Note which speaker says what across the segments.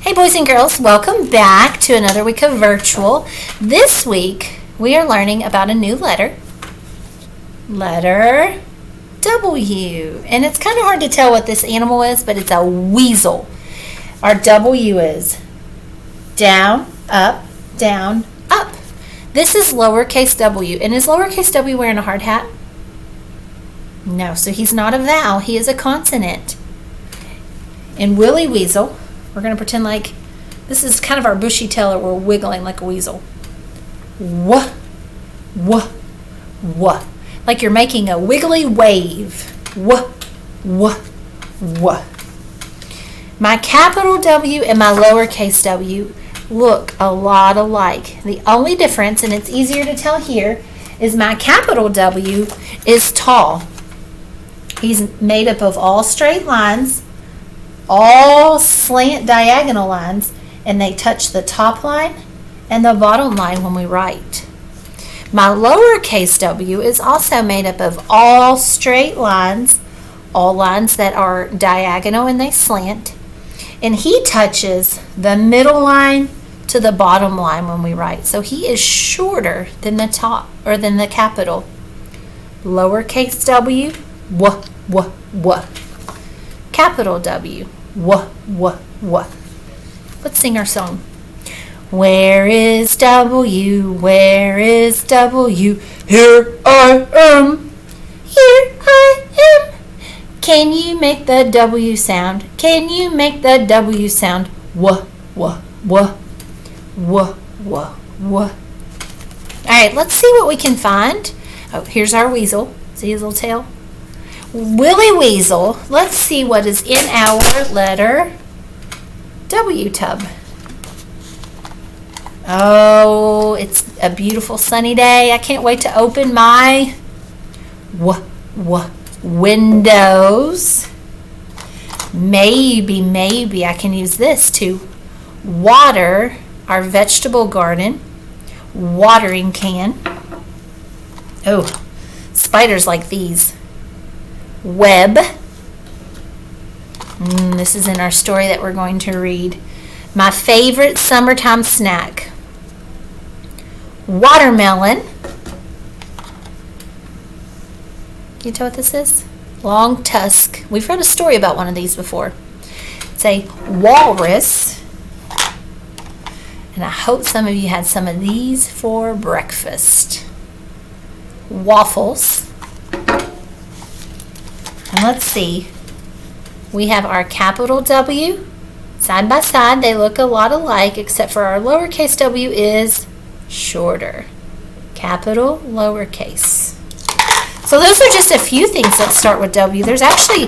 Speaker 1: Hey boys and girls, welcome back to another week of virtual. This week we are learning about a new letter W. And it's kind of hard to tell what this animal is, but it's a weasel. Our W is down, up, down, up. This is lowercase w. And is lowercase w wearing a hard hat? No, so he's not a vowel, he is a consonant. And Willie Weasel, we're going to pretend like this is kind of our bushy tail that we're wiggling like a weasel. Wah, wah, wah. Like you're making a wiggly wave. Wah, wah, wah. My capital W and my lowercase w look a lot alike. The only difference, and it's easier to tell here, is my capital W is tall. He's made up of all straight lines, all slant diagonal lines, and they touch the top line and the bottom line when we write. My lowercase w is also made up of all straight lines, all lines that are diagonal and they slant, and he touches the middle line to the bottom line when we write. So he is shorter than the top or than the capital. Lowercase w, wah, wah, wah. Capital W, wah, wah, wah. Let's sing our song. Where is W? Where is W? Here I am. Here I am. Can you make the W sound? Can you make the W sound? Wah, wah, wah. Wah, wah, wah. All right, let's see what we can find. Oh, here's our weasel. See his little tail? Willie Weasel. Let's see what is in our letter W tub. Oh, it's a beautiful sunny day. I can't wait to open my windows. Maybe I can use this to water our vegetable garden. Watering can. Oh, spiders like these. Web. This is in our story that we're going to read. My favorite summertime snack. Watermelon. Can you tell what this is? Long tusk. We've read a story about one of these before. It's a walrus. And I hope some of you had some of these for breakfast. Waffles. And let's see, we have our capital W side by side. They look a lot alike, except for our lowercase w is shorter. Capital, lowercase. So those are just a few things that start with W. There's actually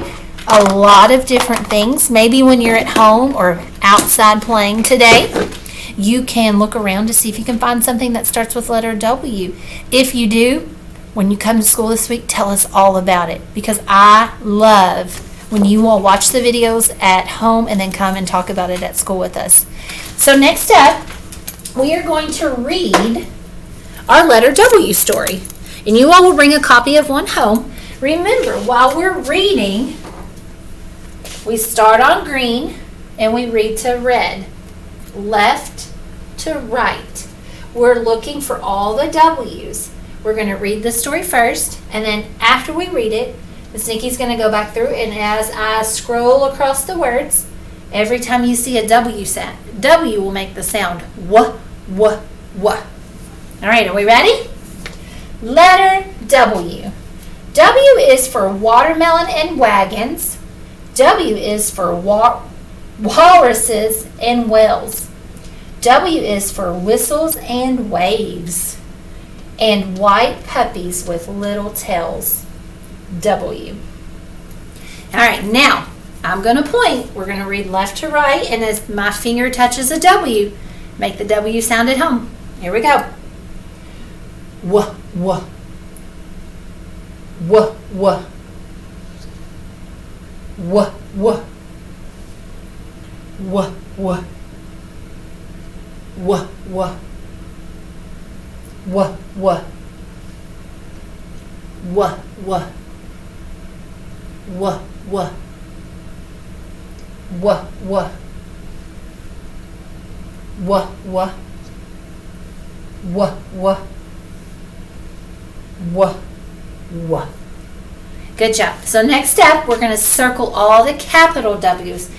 Speaker 1: a lot of different things. Maybe when you're at home or outside playing today, you can look around to see if you can find something that starts with letter W. If you do, when you come to school this week, tell us all about it, because I love when you all watch the videos at home and then come and talk about it at school with us. So next up, we are going to read our letter W story. And you all will bring a copy of one home. Remember, while we're reading, we start on green and we read to red. Left to right. We're looking for all the W's. We're going to read the story first, and then after we read it, Miss Nikki's going to go back through, and as I scroll across the words, every time you see a W sound, W will make the sound wah, wah, wah. All right, are we ready? Letter W. W is for watermelon and wagons. W is for walruses and whales. W is for whistles and waves. And white puppies with little tails. W. All right, now I'm going to point. We're going to read left to right, and as my finger touches a W, make the W sound at home. Here we go. Wah, wah. Wah, wah. Wah, wah. Wah, wah. Wah, wah. Wah, wah. Wah, wah. Wah, wah. Wah, wah. W, w. W, w. W, w. Good job. So next step, we're going to circle all the capital W's.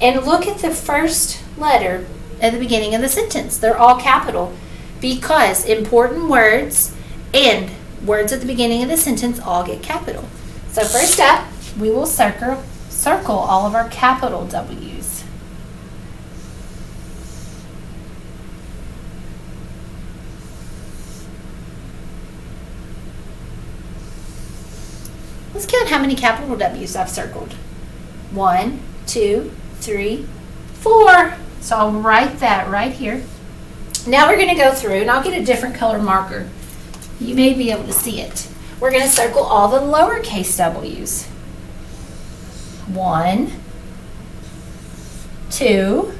Speaker 1: And look at the first letter at the beginning of the sentence. They're all capital because important words and words at the beginning of the sentence all get capital. So first step, we will circle all of our capital W's. Let's count how many capital W's I've circled. 1, 2, 3, 4. So I'll write that right here. Now we're going to go through, and I'll get a different color marker. You may be able to see it. We're going to circle all the lowercase w's. 1, 2,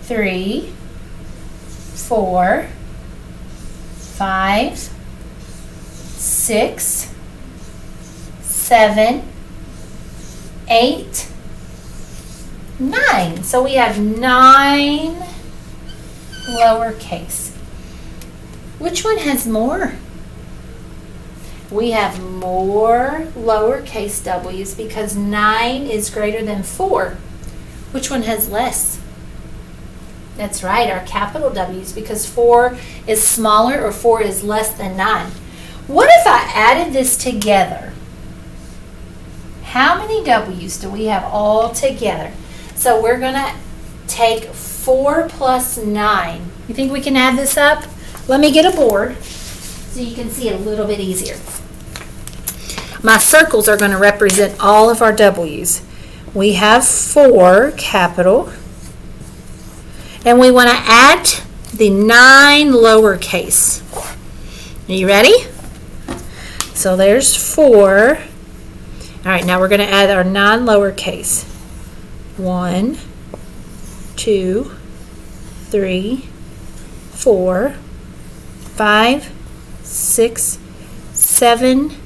Speaker 1: 3, 4, 5, 6, 7, 8, 9. So we have 9 lowercase. Which one has more? We have more lowercase w's because 9 is greater than 4. Which one has less? That's right, our capital W's, because 4 is smaller or 4 is less than 9. What if I added this together? How many W's do we have all together? So we're going to take 4 plus 9. You think we can add this up? Let me get a board so you can see it a little bit easier. My circles are going to represent all of our W's. We have 4 capital, and we want to add the 9 lowercase. Are you ready? So there's 4. All right, now we're going to add our 9 lowercase. 1, 2, 3, 4, 5, 6, 7,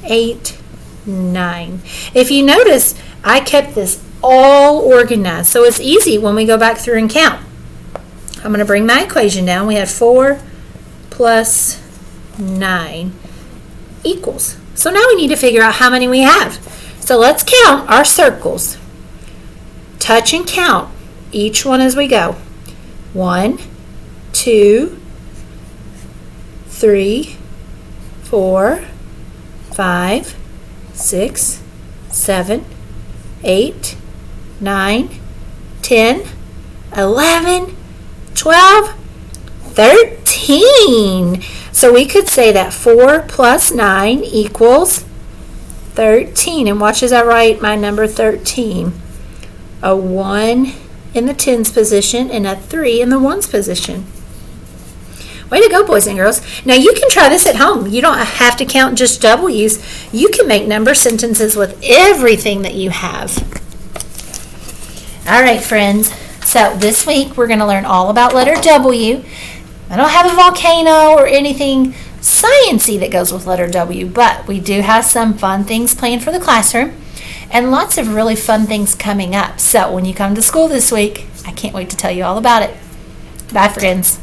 Speaker 1: 8, 9. If you notice, I kept this all organized, so it's easy when we go back through and count. I'm going to bring my equation down. We had 4 plus 9 equals. So now we need to figure out how many we have. So let's count our circles. Touch and count each one as we go. 1, 2, 3, 4, 5, 6, 7, 8, 9, 10, 11, 12, 13. So we could say that 4 plus 9 equals 13. And watch as I write my number 13. A 1 in the tens position and a 3 in the ones position. Way to go, boys and girls. Now you can try this at home. You don't have to count just W's. You can make number sentences with everything that you have. All right, friends. So this week we're going to learn all about letter W. I don't have a volcano or anything science-y that goes with letter W, but we do have some fun things planned for the classroom and lots of really fun things coming up. So when you come to school this week, I can't wait to tell you all about it. Bye, friends.